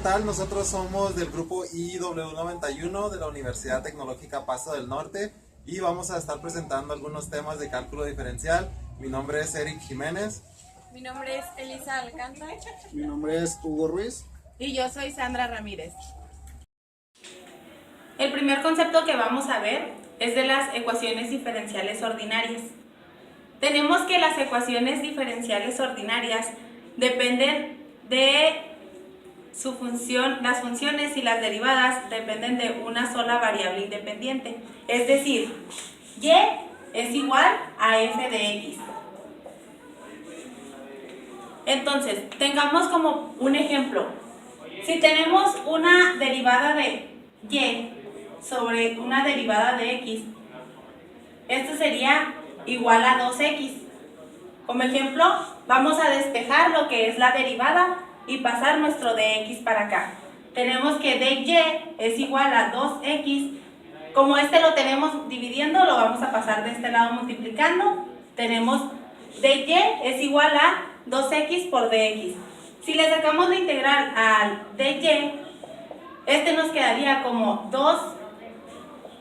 tal? Nosotros somos del grupo IW91 de la Universidad Tecnológica Paso del Norte y vamos a estar presentando algunos temas de cálculo diferencial. Mi nombre es Eric Jiménez. Mi nombre es Elisa Alcántara. Mi nombre es Hugo Ruiz. Y yo soy Sandra Ramírez. El primer concepto que vamos a ver es de las ecuaciones diferenciales ordinarias. Tenemos que las ecuaciones diferenciales ordinarias dependen de su función, las funciones y las derivadas dependen de una sola variable independiente. Es decir, y es igual a f de x. Entonces, tengamos como un ejemplo. Si tenemos una derivada de y sobre una derivada de x, esto sería igual a 2x. Como ejemplo, vamos a despejar lo que es la derivada y pasar nuestro dx para acá. Tenemos que dy es igual a 2x. Como este lo tenemos dividiendo, lo vamos a pasar de este lado multiplicando. Tenemos dy es igual a 2x por dx. Si le sacamos la integral al dy, este nos quedaría como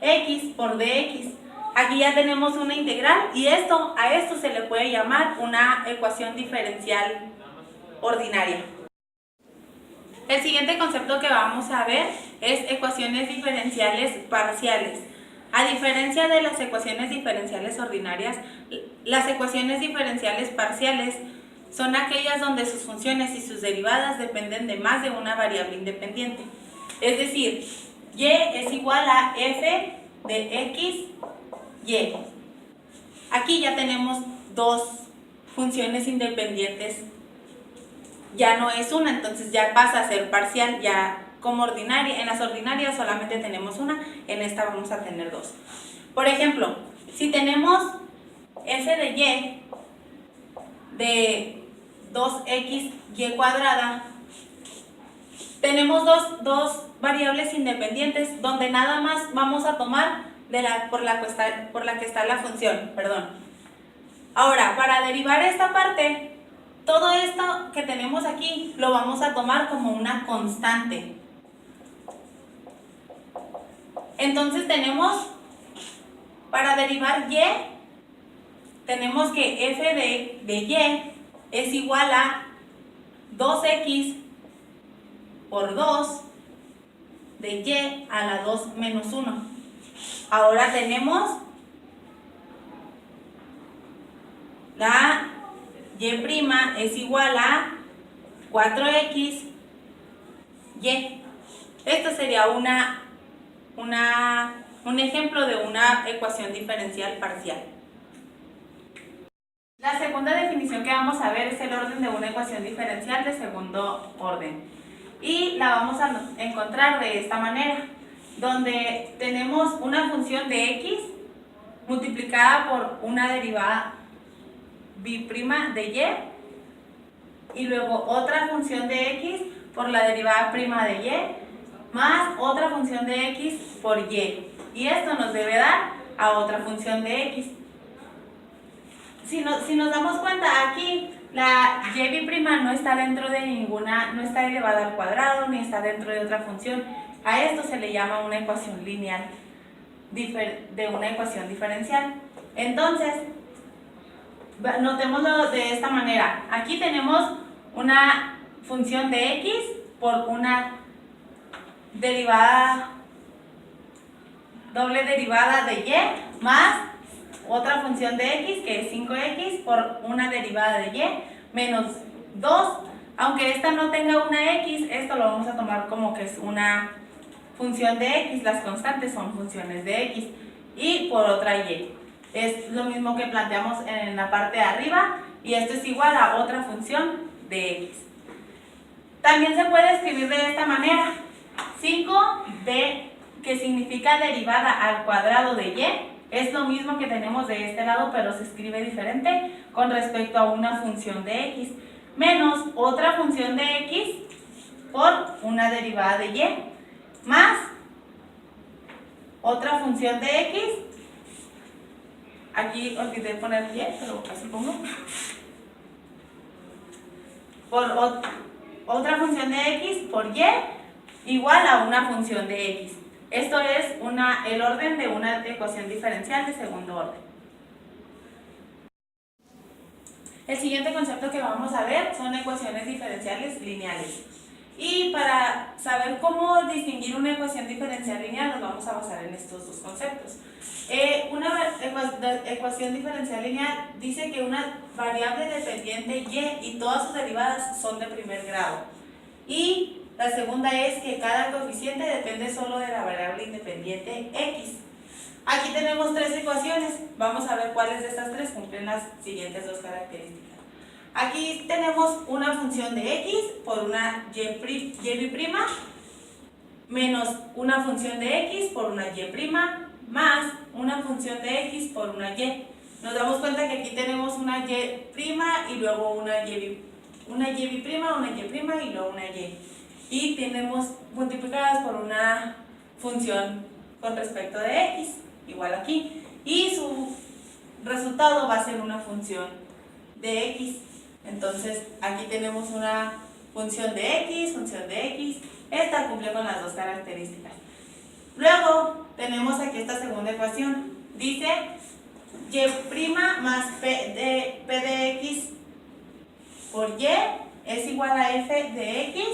2x por dx. Aquí ya tenemos una integral y a esto se le puede llamar una ecuación diferencial ordinaria. El siguiente concepto que vamos a ver es ecuaciones diferenciales parciales. A diferencia de las ecuaciones diferenciales ordinarias, las ecuaciones diferenciales parciales son aquellas donde sus funciones y sus derivadas dependen de más de una variable independiente. Es decir, y es igual a f de x, y. Aquí ya tenemos dos funciones independientes. Ya no es una, entonces ya pasa a ser parcial. Ya como ordinaria, en las ordinarias solamente tenemos una, en esta vamos a tener dos. Por ejemplo, si tenemos f de y de 2xy cuadrada, tenemos dos variables independientes donde nada más vamos a tomar por la que está la función, perdón. Ahora, para derivar esta parte, todo esto que tenemos aquí lo vamos a tomar como una constante. Entonces tenemos, para derivar y, tenemos que f de y es igual a 2x por 2 de y a la 2 menos 1. Ahora tenemos la y' es igual a 4x y. Esto sería un ejemplo de una ecuación diferencial parcial. La segunda definición que vamos a ver es el orden de una ecuación diferencial de segundo orden. Y la vamos a encontrar de esta manera, donde tenemos una función de x multiplicada por una derivada b' de y luego otra función de x por la derivada prima de y más otra función de x por y. Y esto nos debe dar a otra función de x. Si nos damos cuenta, aquí la y' no está dentro de ninguna, no está elevada al cuadrado ni está dentro de otra función. A esto se le llama una ecuación lineal de una ecuación diferencial. Entonces, notémoslo de esta manera. Aquí tenemos una función de x por una derivada, doble derivada de y más otra función de x que es 5x por una derivada de y menos 2. Aunque esta no tenga una x, esto lo vamos a tomar como que es una función de x. Las constantes son funciones de x y por otra y. Es lo mismo que planteamos en la parte de arriba y esto es igual a otra función de x. También se puede escribir de esta manera. 5d, que significa derivada al cuadrado de y, es lo mismo que tenemos de este lado, pero se escribe diferente con respecto a una función de x, menos otra función de x por una derivada de y, más otra función de x, aquí olvidé poner y, pero así pongo, por otra función de x por y igual a una función de x. Esto es el orden de una ecuación diferencial de segundo orden. El siguiente concepto que vamos a ver son ecuaciones diferenciales lineales. Y para saber cómo distinguir una ecuación diferencial lineal nos vamos a basar en estos dos conceptos. Una ecuación diferencial lineal dice que una variable dependiente y y todas sus derivadas son de primer grado. Y la segunda es que cada coeficiente depende solo de la variable independiente x. Aquí tenemos tres ecuaciones. Vamos a ver cuáles de estas tres cumplen las siguientes dos características. Aquí tenemos una función de x por una y' menos una función de x por una y' más una función de x por una y. Nos damos cuenta que aquí tenemos una y' y luego una y', una y' y luego una y. Y tenemos multiplicadas por una función con respecto de x, igual aquí. Y su resultado va a ser una función de x. Entonces, aquí tenemos una función de x. Esta cumple con las dos características. Luego, tenemos aquí esta segunda ecuación. Dice y' más p de x por y es igual a f de x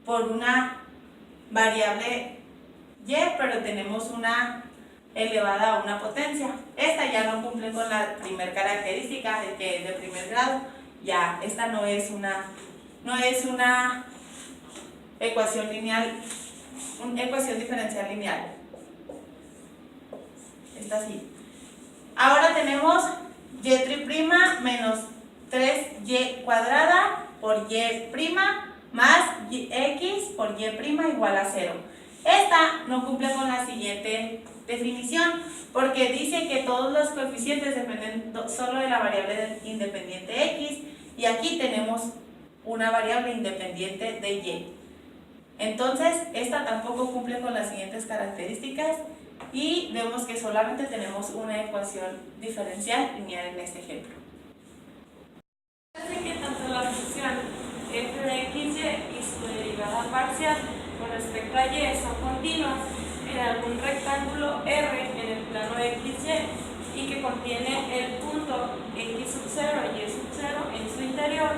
por una variable y, pero tenemos una elevada a una potencia. Esta ya no cumple con la primera característica de que es de primer grado. Ya, esta no es una ecuación lineal, una ecuación diferencial lineal. Está así. Ahora tenemos y' menos 3y cuadrada por y' más x por y' igual a 0. Esta no cumple con la siguiente definición, porque dice que todos los coeficientes dependen solo de la variable independiente x, y aquí tenemos una variable independiente de y. Entonces, esta tampoco cumple con las siguientes características y vemos que solamente tenemos una ecuación diferencial lineal en este ejemplo. Así que tanto la función f de xy y su derivada parcial con respecto a y son continuas en algún rectángulo R en el plano xy y que contiene el punto x sub 0 y y sub 0 en su interior.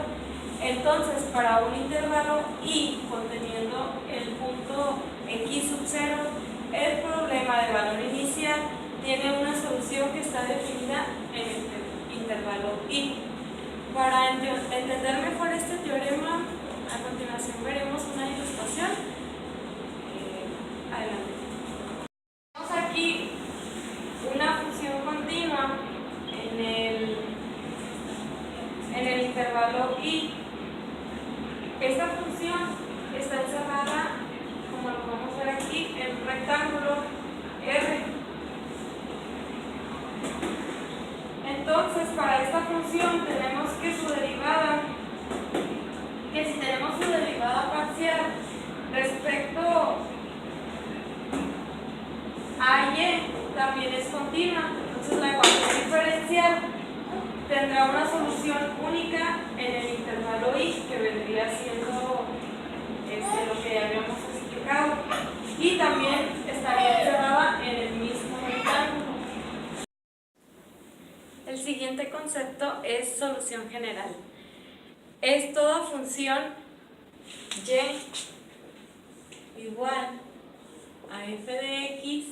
Entonces, para un intervalo I conteniendo el punto x sub 0, el problema de valor inicial tiene una solución que está definida en el intervalo I. Para entender mejor este teorema, a continuación veremos una ilustración. Adelante. Tenemos aquí una función continua en el intervalo I. Esta función está encerrada, como lo podemos ver aquí, en un rectángulo R. Entonces, para esta función tenemos que si tenemos su derivada parcial respecto a y, también es continua. Entonces, la ecuación diferencial tendrá una solución única en el intervalo I, que vendría siendo lo que ya habíamos explicado, y también estaría encerrada en el mismo rectángulo. El siguiente concepto es solución general. Es toda función y igual a f de x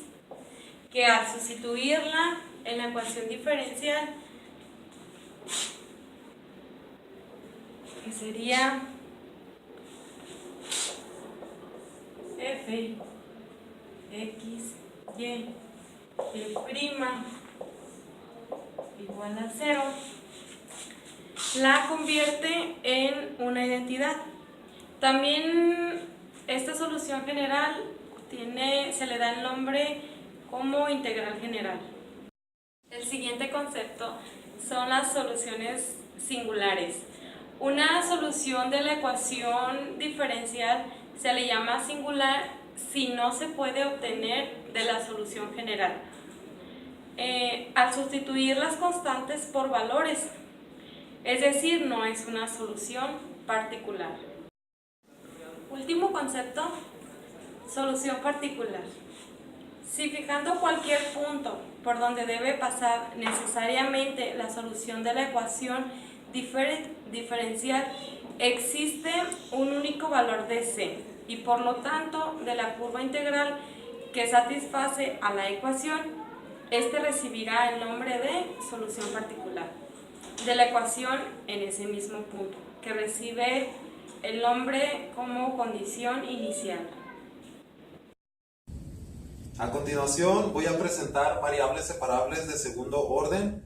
que al sustituirla en la ecuación diferencial, que sería f x y prima igual a 0, la convierte en una identidad. También esta solución general se le da el nombre como integral general. El siguiente concepto son las soluciones singulares. Una solución de la ecuación diferencial se le llama singular si no se puede obtener de la solución general. Al sustituir las constantes por valores, es decir, no es una solución particular. Último concepto, solución particular. Si fijando cualquier punto por donde debe pasar necesariamente la solución de la ecuación diferencial, existe un único valor de c y por lo tanto de la curva integral que satisface a la ecuación, este recibirá el nombre de solución particular de la ecuación en ese mismo punto, que recibe el nombre como condición inicial. A continuación voy a presentar variables separables de segundo orden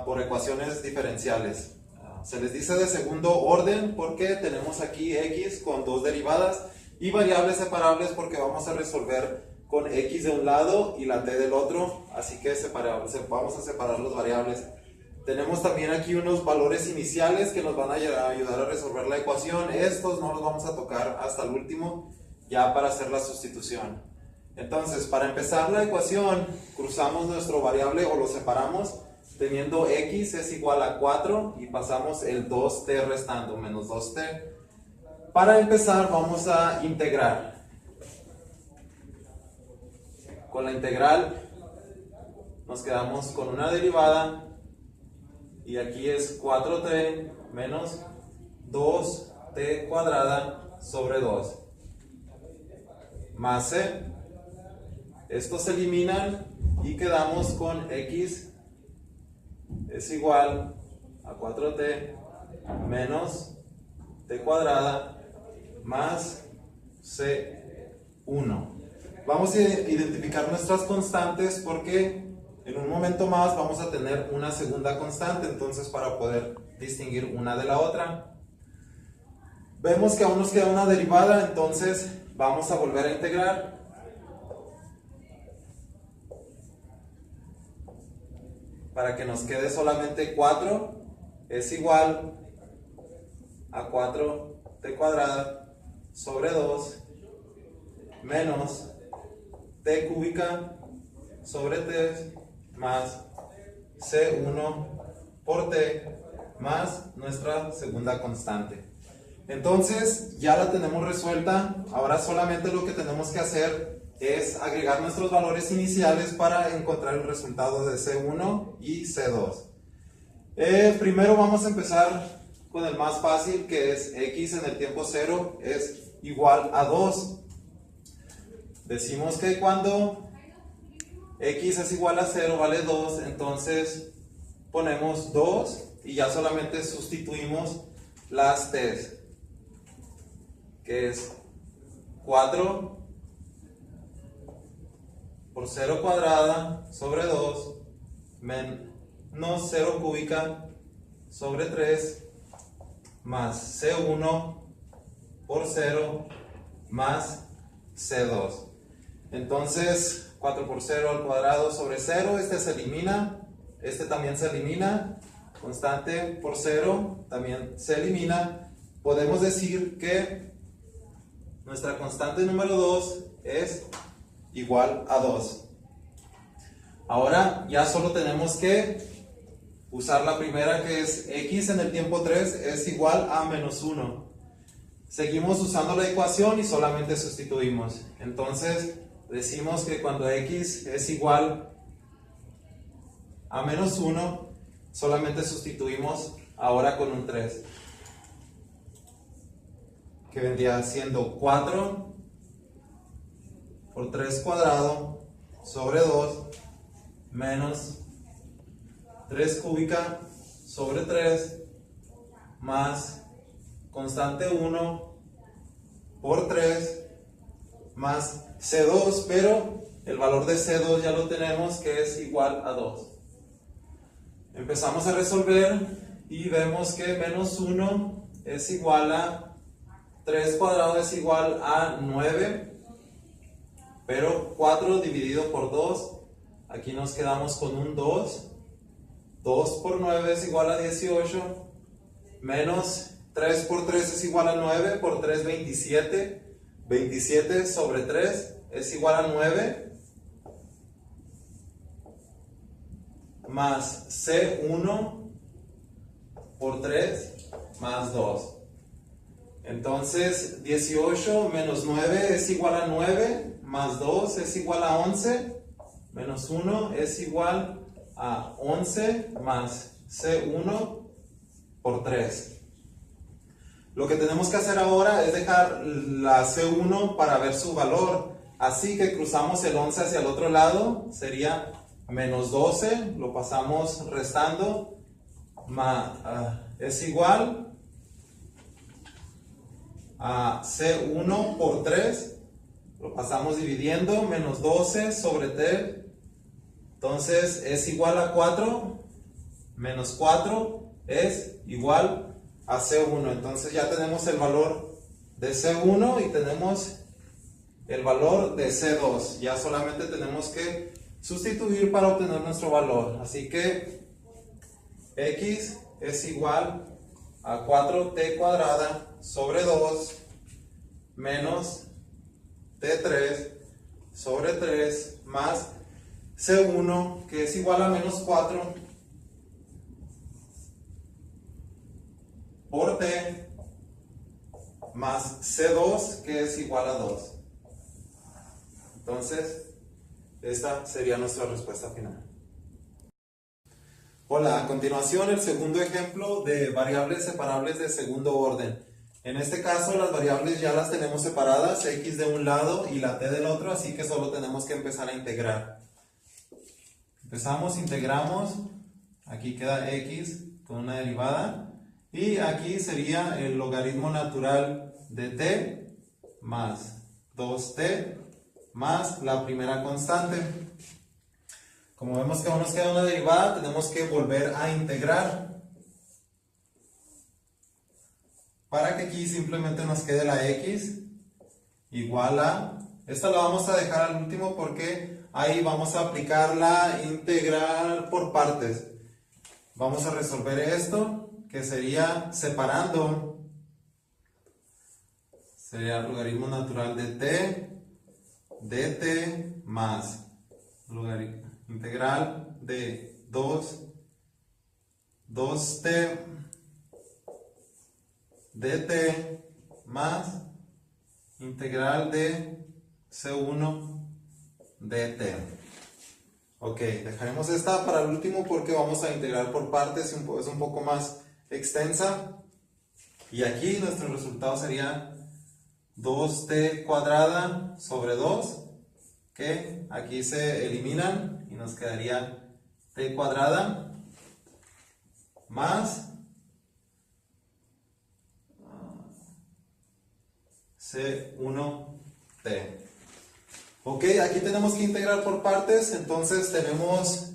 por ecuaciones diferenciales. Se les dice de segundo orden porque tenemos aquí x con dos derivadas y variables separables porque vamos a resolver con x de un lado y la t del otro, así que vamos a separar las variables. Tenemos también aquí unos valores iniciales que nos van a ayudar a resolver la ecuación. Estos no los vamos a tocar hasta el último, ya para hacer la sustitución. Entonces, para empezar la ecuación, cruzamos nuestro variable o lo separamos, teniendo x es igual a 4 y pasamos el 2t restando, menos 2t. Para empezar vamos a integrar. Con la integral nos quedamos con una derivada y aquí es 4t menos 2t cuadrada sobre 2 más c. Estos se eliminan y quedamos con x es igual a 4t menos t cuadrada más c1. Vamos a identificar nuestras constantes porque en un momento más vamos a tener una segunda constante, entonces para poder distinguir una de la otra. Vemos que aún nos queda una derivada, entonces vamos a volver a integrar. Para que nos quede solamente 4 es igual a 4t cuadrada sobre 2 menos t cúbica sobre 3 más c1 por t más nuestra segunda constante. Entonces ya la tenemos resuelta. Ahora solamente lo que tenemos que hacer es agregar nuestros valores iniciales para encontrar el resultado de C1 y C2. Primero vamos a empezar con el más fácil, que es x en el tiempo 0 es igual a 2. Decimos que cuando x es igual a 0 vale 2, entonces ponemos 2 y ya solamente sustituimos las t's, que es 4 por 0 cuadrada sobre 2 menos 0 cúbica sobre 3 más C1 por 0 más C2. Entonces 4 por 0 al cuadrado sobre 0, este se elimina, este también se elimina, constante por 0 también se elimina. Podemos decir que nuestra constante número 2 es igual a 2. Ahora ya solo tenemos que usar la primera, que es x en el tiempo 3 es igual a menos 1. Seguimos usando la ecuación y solamente sustituimos. Entonces decimos que cuando x es igual a menos 1, solamente sustituimos ahora con un 3, que vendría siendo 4 por 3 cuadrado sobre 2 menos 3 cúbica sobre 3 más constante 1 por 3 más C2, pero el valor de C2 ya lo tenemos, que es igual a 2. Empezamos a resolver y vemos que menos 1 es igual a 3 cuadrado es igual a 9, pero 4 dividido por 2, aquí nos quedamos con un 2. 2 por 9 es igual a 18, menos 3 por 3 es igual a 9, por 3 27, 27 sobre 3 es igual a 9, más C1 por 3 más 2. Entonces 18 menos 9 es igual a 9, más 2 es igual a 11, menos 1 es igual a 11 más C1 por 3. Lo que tenemos que hacer ahora es dejar la C1 para ver su valor. Así que cruzamos el 11 hacia el otro lado, sería menos 12, lo pasamos restando, es igual a C1 por 3, lo pasamos dividiendo, menos 12 sobre T, entonces es igual a 4, menos 4 es igual a C1. Entonces ya tenemos el valor de C1 y tenemos el valor de C2. Ya solamente tenemos que sustituir para obtener nuestro valor. Así que X es igual a 4T cuadrada sobre 2 menos T3 sobre 3 más C1, que es igual a menos 4 por T más C2, que es igual a 2. Entonces, esta sería nuestra respuesta final. Hola, a continuación el segundo ejemplo de variables separables de segundo orden. En este caso las variables ya las tenemos separadas, x de un lado y la t del otro, así que solo tenemos que empezar a integrar. Empezamos, integramos, aquí queda x con una derivada. Y aquí sería el logaritmo natural de t más 2t más la primera constante. Como vemos que aún nos queda una derivada, tenemos que volver a integrar para que aquí simplemente nos quede la x igual a, esta la vamos a dejar al último porque ahí vamos a aplicar la integral por partes. Vamos a resolver esto, que sería separando, sería el logaritmo natural de t, dt más integral de 2t dt más integral de c1 dt. Ok, dejaremos esta para el último porque vamos a integrar por partes, es un poco más extensa. Y aquí nuestro resultado sería 2t cuadrada sobre 2, que aquí se eliminan y nos quedaría t cuadrada más c1t. Ok, aquí tenemos que integrar por partes, entonces tenemos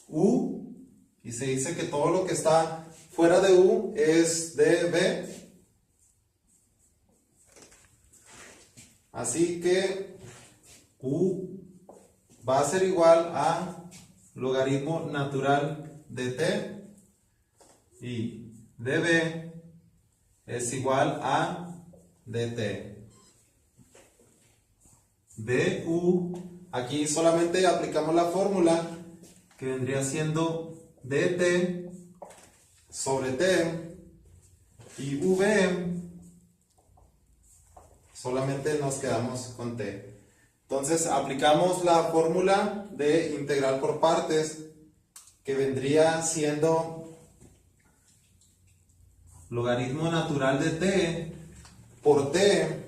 u, y se dice que todo lo que está fuera de u es db. Así que u va a ser igual a logaritmo natural de t y db es igual a dt. du, aquí solamente aplicamos la fórmula que vendría siendo dt sobre t y v, solamente nos quedamos con t. Entonces aplicamos la fórmula de integral por partes, que vendría siendo logaritmo natural de t por t.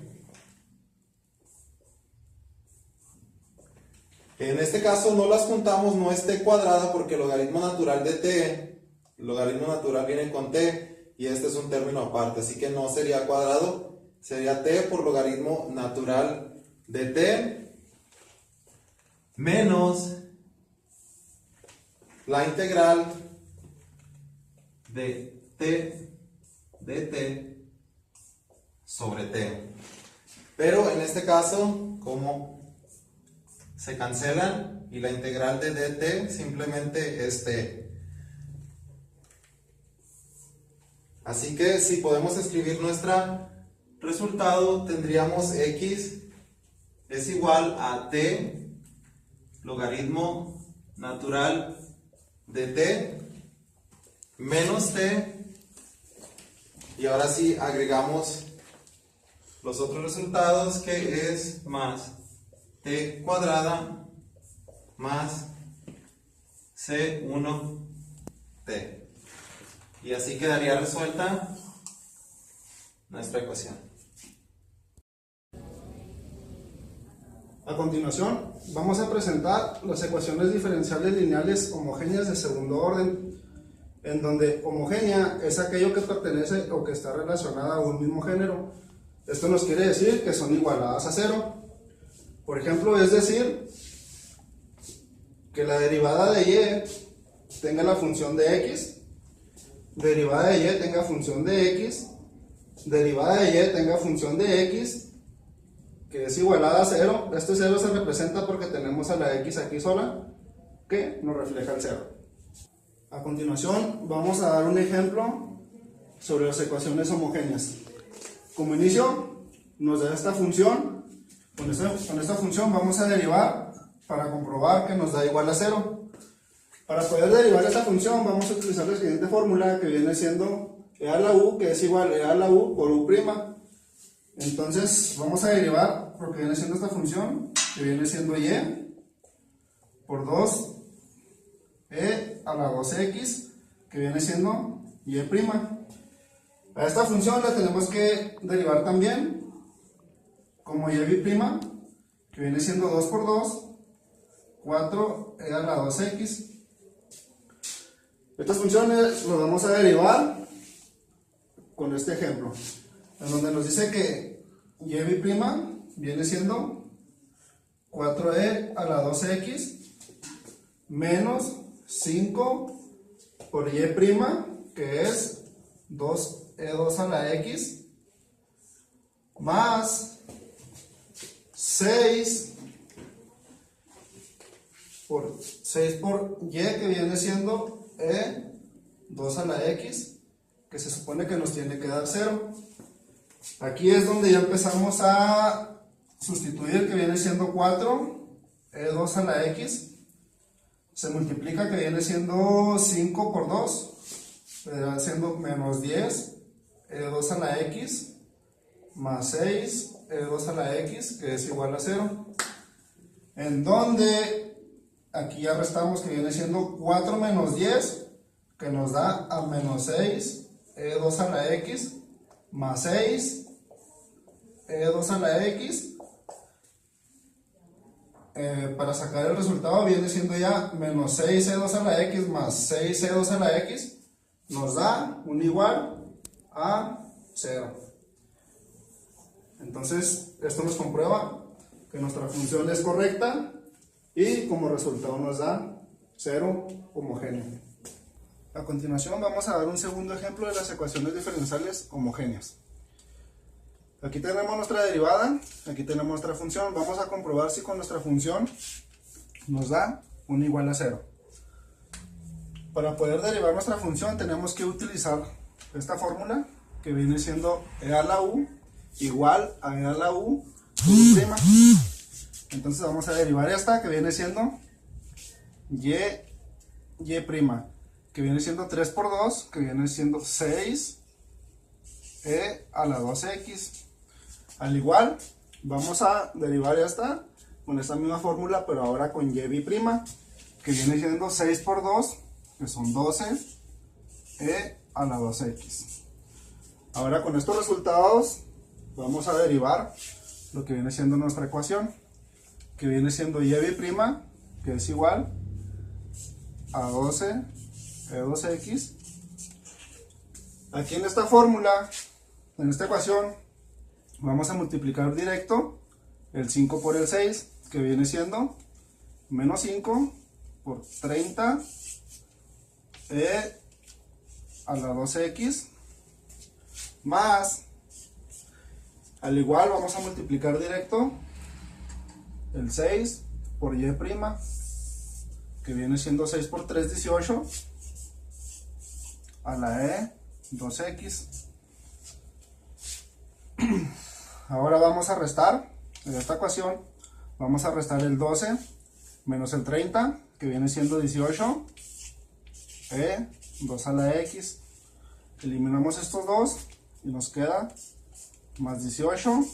En este caso no las juntamos, no es t cuadrada porque el logaritmo natural de t, el logaritmo natural viene con t y este es un término aparte, así que no sería cuadrado, sería t por logaritmo natural de t menos la integral de t dt sobre t. Pero en este caso, como se cancelan y la integral de dt simplemente es t. Así que si podemos escribir nuestro resultado, tendríamos x es igual a t logaritmo natural de t menos t Y ahora sí agregamos los otros resultados, que es más t cuadrada más c1t. Y así quedaría resuelta nuestra ecuación. A continuación, vamos a presentar las ecuaciones diferenciales lineales homogéneas de segundo orden, en donde homogénea es aquello que pertenece o que está relacionada a un mismo género. Esto nos quiere decir que son igualadas a cero. Por ejemplo, es decir, que la derivada de y tenga la función de x, derivada de y tenga función de x, derivada de y tenga función de x, que es igualada a 0. Este 0 se representa porque tenemos a la x aquí sola, que nos refleja el 0. A continuación, vamos a dar un ejemplo sobre las ecuaciones homogéneas. Como inicio, nos da esta función. Con esta función vamos a derivar para comprobar que nos da igual a 0. Para poder derivar esta función, vamos a utilizar la siguiente fórmula, que viene siendo e a la u, que es igual a e a la u por u'. Entonces vamos a derivar lo que viene siendo esta función, que viene siendo y por 2 e a la 2x, que viene siendo y'. A esta función la tenemos que derivar también como y', que viene siendo 2 por 2, 4 e a la 2x. Estas funciones las vamos a derivar con este ejemplo, en donde nos dice que y' viene siendo 4e a la 2x menos 5 por y', que es 2e2 a la x, más 6 por y, que viene siendo e2 a la x, que se supone que nos tiene que dar 0. Aquí es donde ya empezamos a sustituir, que viene siendo 4 e2 a la x, se multiplica, que viene siendo 5 por 2, vendrá siendo menos 10 e2 a la x, más 6 e2 a la x, que es igual a 0. En donde aquí ya restamos, que viene siendo 4 menos 10, que nos da a menos 6 e2 a la x, más 6 e2 a la x. Para sacar el resultado viene siendo ya menos 6 e2 a la x más 6 e2 a la x, nos da un igual a 0. Entonces esto nos comprueba que nuestra función es correcta y como resultado nos da 0 homogéneo. A continuación vamos a dar un segundo ejemplo de las ecuaciones diferenciales homogéneas. Aquí tenemos nuestra derivada, aquí tenemos nuestra función. Vamos a comprobar si con nuestra función nos da un igual a 0. Para poder derivar nuestra función tenemos que utilizar esta fórmula, que viene siendo e a la u igual a e a la u por u'. Entonces vamos a derivar esta, que viene siendo y', que viene siendo 3 por 2, que viene siendo 6 e a la 2x. Al igual, vamos a derivar esta con esta misma fórmula, pero ahora con y', que viene siendo 6 por 2, que son 12 e a la 2x. Ahora con estos resultados vamos a derivar lo que viene siendo nuestra ecuación, que viene siendo y', que es igual a 12 e2x. Aquí en esta fórmula, en esta ecuación, vamos a multiplicar directo el 5 por el 6, que viene siendo menos 5 por 30 e a la 2x, más, al igual vamos a multiplicar directo el 6 por y', que viene siendo 6 por 3, 18, a la e 2x. Ahora vamos a restar, en esta ecuación, vamos a restar el 12 menos el 30, que viene siendo 18, e 2 a la x. Eliminamos estos dos, y nos queda más 18,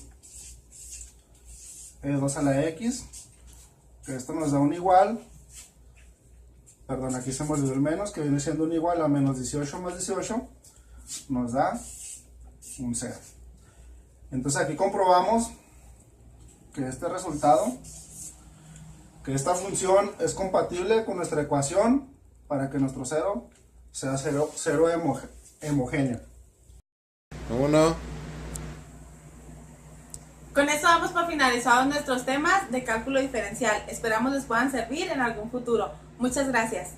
2 a la x, que esto nos da un igual, perdón, aquí se me olvidó el menos, que viene siendo un igual a menos 18 más 18, nos da un 0. Entonces aquí comprobamos que este resultado, que esta función es compatible con nuestra ecuación para que nuestro cero sea cero homogéneo. 1. Con esto damos por finalizados nuestros temas de cálculo diferencial. Esperamos les puedan servir en algún futuro. Muchas gracias.